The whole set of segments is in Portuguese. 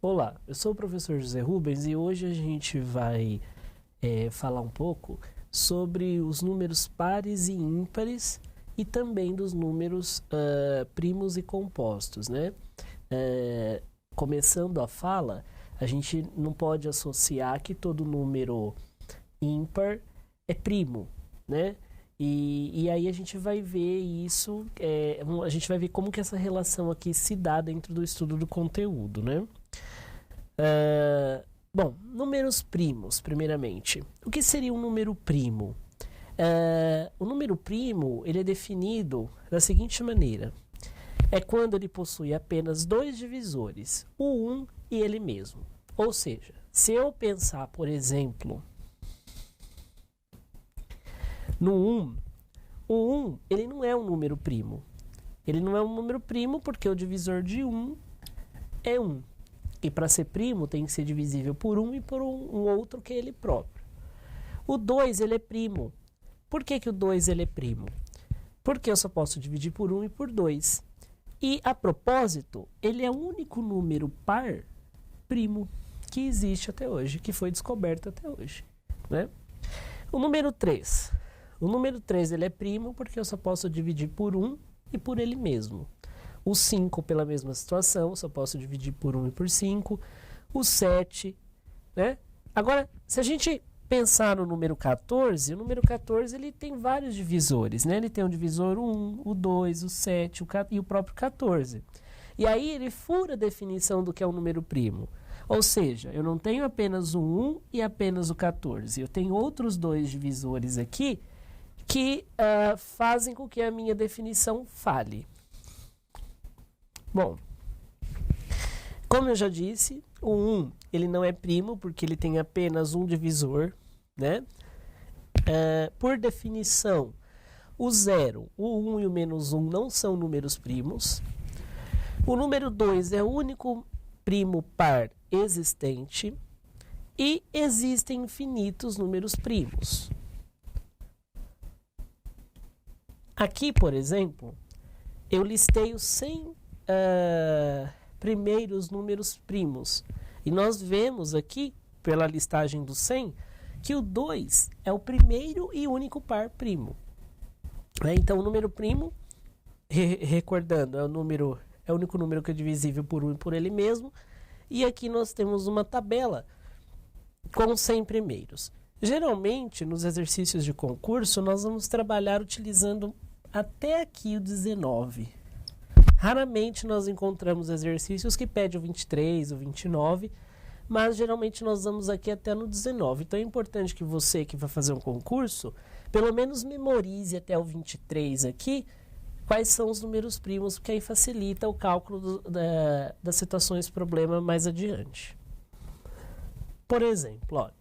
Olá, eu sou o professor José Rubens e hoje a gente vai falar um pouco sobre os números pares e ímpares e também dos números primos e compostos, né? Começando a fala, a gente não pode associar que todo número ímpar é primo, né? E aí a gente vai ver isso, a gente vai ver como que essa relação aqui se dá dentro do estudo do conteúdo, né? Bom, números primos, primeiramente. O que seria um número primo? O número primo, ele é definido da seguinte maneira. É quando ele possui apenas dois divisores, o 1 e ele mesmo. Ou seja, se eu pensar, por exemplo, no 1, o 1 ele não é um número primo. Ele não é um número primo porque o divisor de 1 é 1. E para ser primo tem que ser divisível por 1 e por um outro que é ele próprio. O 2 ele é primo. Por que o 2 ele é primo? Porque eu só posso dividir por 1 e por 2. E, a propósito, ele é o único número par primo que existe até hoje, que foi descoberto até hoje, né? O número 3. O número 3 ele é primo porque eu só posso dividir por 1 e por ele mesmo. O 5, pela mesma situação, só posso dividir por 1 e por 5. O 7, né? Agora, se a gente pensar no número 14, o número 14 ele tem vários divisores, né? Ele tem o divisor 1, o 2, o 7 e o próprio 14. E aí ele fura a definição do que é um número primo. Ou seja, eu não tenho apenas o 1 e apenas o 14. Eu tenho outros dois divisores aqui que fazem com que a minha definição falhe. Bom, como eu já disse, o 1 ele não é primo porque ele tem apenas um divisor, né? Por definição, o 0, o 1 e o menos 1 não são números primos. O número 2 é o único primo par existente e existem infinitos números primos. Aqui, por exemplo, eu listei os 100 primeiros números primos. E nós vemos aqui, pela listagem dos 100, que o 2 é o primeiro e único par primo. Então, o número primo, recordando, é o único número que é divisível por 1 e por ele mesmo. E aqui nós temos uma tabela com os 100 primeiros. Geralmente, nos exercícios de concurso, nós vamos trabalhar utilizando até aqui o 19. Raramente nós encontramos exercícios que pedem o 23, o 29, mas geralmente nós vamos aqui até no 19. Então é importante que você que vai fazer um concurso, pelo menos memorize até o 23 aqui, quais são os números primos, porque aí facilita o cálculo das situações problema mais adiante. Por exemplo, olha,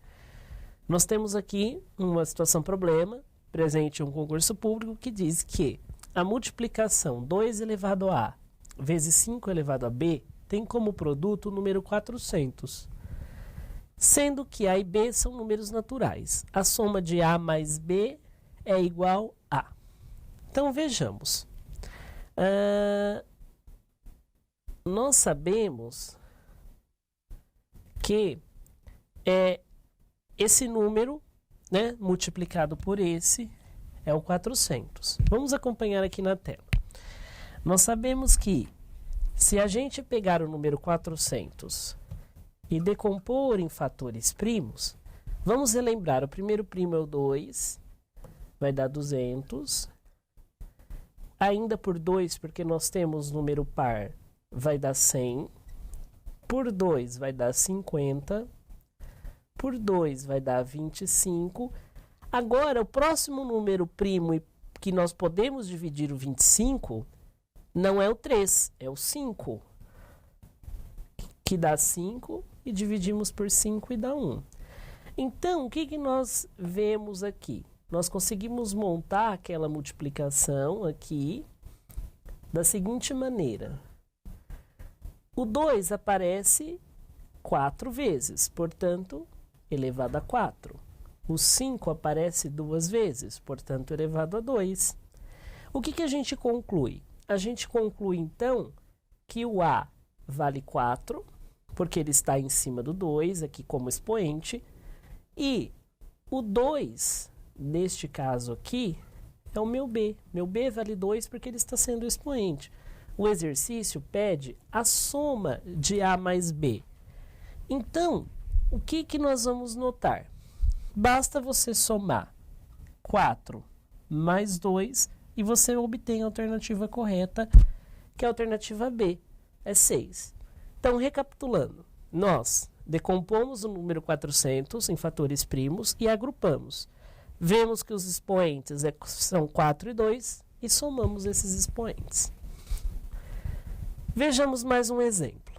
nós temos aqui uma situação problema, presente em um concurso público, que diz que a multiplicação 2 elevado a A vezes 5 elevado a B tem como produto o número 400, sendo que A e B são números naturais. A soma de A mais B é igual a. Então, vejamos. Nós sabemos que esse número, né, multiplicado por esse, é o 400. Vamos acompanhar aqui na tela. Nós sabemos que se a gente pegar o número 400 e decompor em fatores primos, vamos relembrar, o primeiro primo é o 2, vai dar 200. Ainda por 2, porque nós temos número par, vai dar 100. Por 2 vai dar 50. Por 2 vai dar 25. Agora, o próximo número primo que nós podemos dividir o 25 não é o 3, é o 5, que dá 5 e dividimos por 5 e dá 1. Então, o que nós vemos aqui? Nós conseguimos montar aquela multiplicação aqui da seguinte maneira. O 2 aparece 4 vezes, portanto, elevado a 4. O 5 aparece 2 vezes, portanto, elevado a 2. O que a gente conclui? A gente conclui, então, que o A vale 4, porque ele está em cima do 2, aqui como expoente. E o 2, neste caso aqui, é o meu B. Meu B vale 2 porque ele está sendo expoente. O exercício pede a soma de A mais B. Então, o que nós vamos notar? Basta você somar 4 mais 2 e você obtém a alternativa correta, que é a alternativa B, é 6. Então, recapitulando, nós decompomos o número 400 em fatores primos e agrupamos. Vemos que os expoentes são 4 e 2 e somamos esses expoentes. Vejamos mais um exemplo.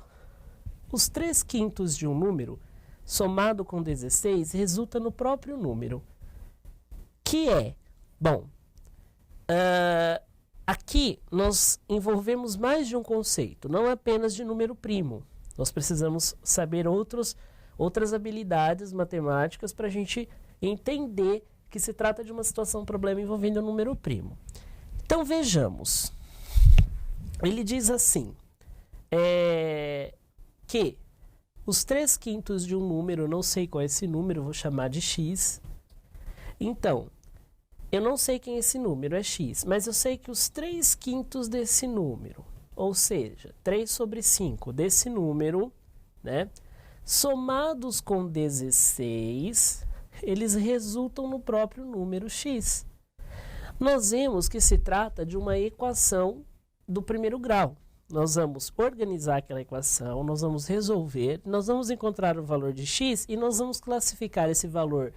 Os 3/5 de um número, somado com 16, resulta no próprio número, que é, bom, aqui nós envolvemos mais de um conceito, não apenas de número primo. Nós precisamos saber outras habilidades matemáticas para a gente entender que se trata de uma situação, problema envolvendo o número primo. Então, vejamos. Ele diz assim, que os 3/5 de um número, eu não sei qual é esse número, vou chamar de x. Então, eu não sei quem é esse número, é x, mas eu sei que os 3/5 desse número, ou seja, 3 sobre 5 desse número, né, somados com 16, eles resultam no próprio número x. Nós vemos que se trata de uma equação do primeiro grau. Nós vamos organizar aquela equação, nós vamos resolver, nós vamos encontrar o valor de x e nós vamos classificar esse valor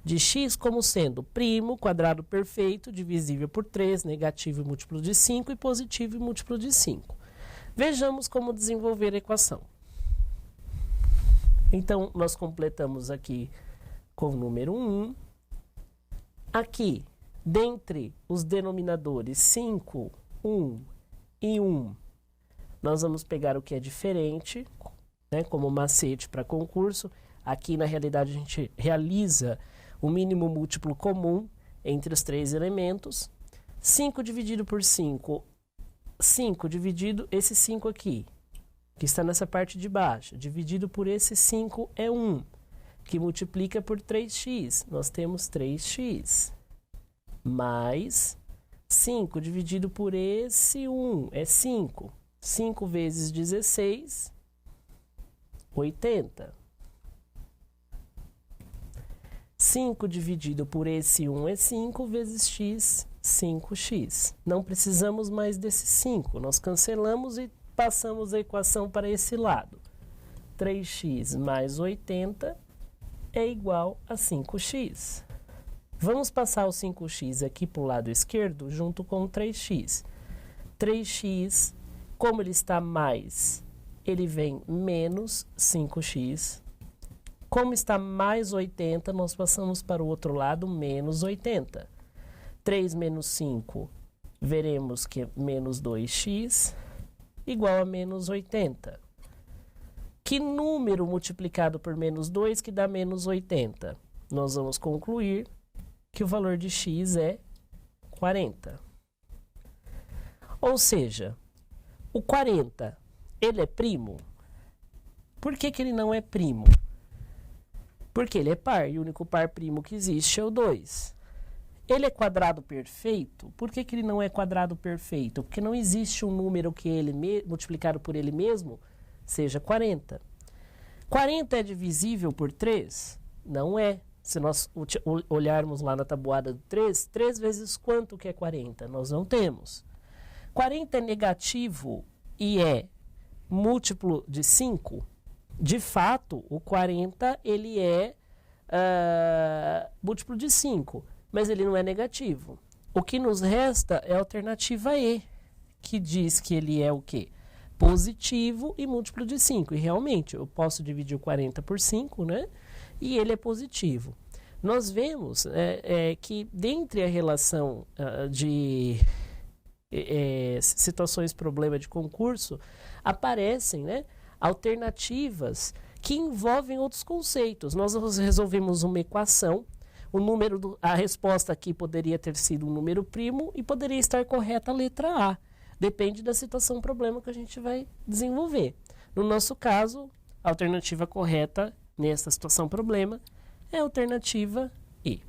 de x como sendo primo, quadrado perfeito, divisível por 3, negativo e múltiplo de 5 e positivo e múltiplo de 5. Vejamos como desenvolver a equação. Então, nós completamos aqui com o número 1. Aqui, dentre os denominadores 5, 1 e 1, nós vamos pegar o que é diferente, né, como macete para concurso. Aqui, na realidade, a gente realiza o mínimo múltiplo comum entre os 3 elementos. 5 dividido por 5, 5 dividido esse 5 aqui, que está nessa parte de baixo, dividido por esse 5 é 1, que multiplica por 3x. Nós temos 3x, mais 5 dividido por esse 1 é 5. 5 vezes 16, 80. 5 dividido por esse 1 é 5, vezes x, 5x. Não precisamos mais desse 5. Nós cancelamos e passamos a equação para esse lado. 3x mais 80 é igual a 5x. Vamos passar o 5x aqui para o lado esquerdo, junto com o 3x. 3x, como ele está mais, ele vem menos 5x. Como está mais 80, nós passamos para o outro lado, menos 80. 3 menos 5, veremos que é menos 2x, igual a menos 80. Que número multiplicado por menos 2 que dá menos 80? Nós vamos concluir que o valor de x é 40. Ou seja, o 40, ele é primo? Por que ele não é primo? Porque ele é par, e o único par primo que existe é o 2. Ele é quadrado perfeito? Por que ele não é quadrado perfeito? Porque não existe um número que ele multiplicado por ele mesmo seja 40. 40 é divisível por 3? Não é. Se nós olharmos lá na tabuada do 3, 3 vezes quanto que é 40? Nós não temos. 40 é negativo e é múltiplo de 5? De fato, o 40 ele é múltiplo de 5, mas ele não é negativo. O que nos resta é a alternativa E, que diz que ele é o quê? Positivo e múltiplo de 5. E realmente, eu posso dividir o 40 por 5, né? E ele é positivo. Nós vemos que, dentre a relação de situações problema de concurso, aparecem, né, alternativas que envolvem outros conceitos. Nós resolvemos uma equação, a resposta aqui poderia ter sido um número primo e poderia estar correta a letra A. Depende da situação problema que a gente vai desenvolver. No nosso caso, a alternativa correta nessa situação problema é a alternativa E.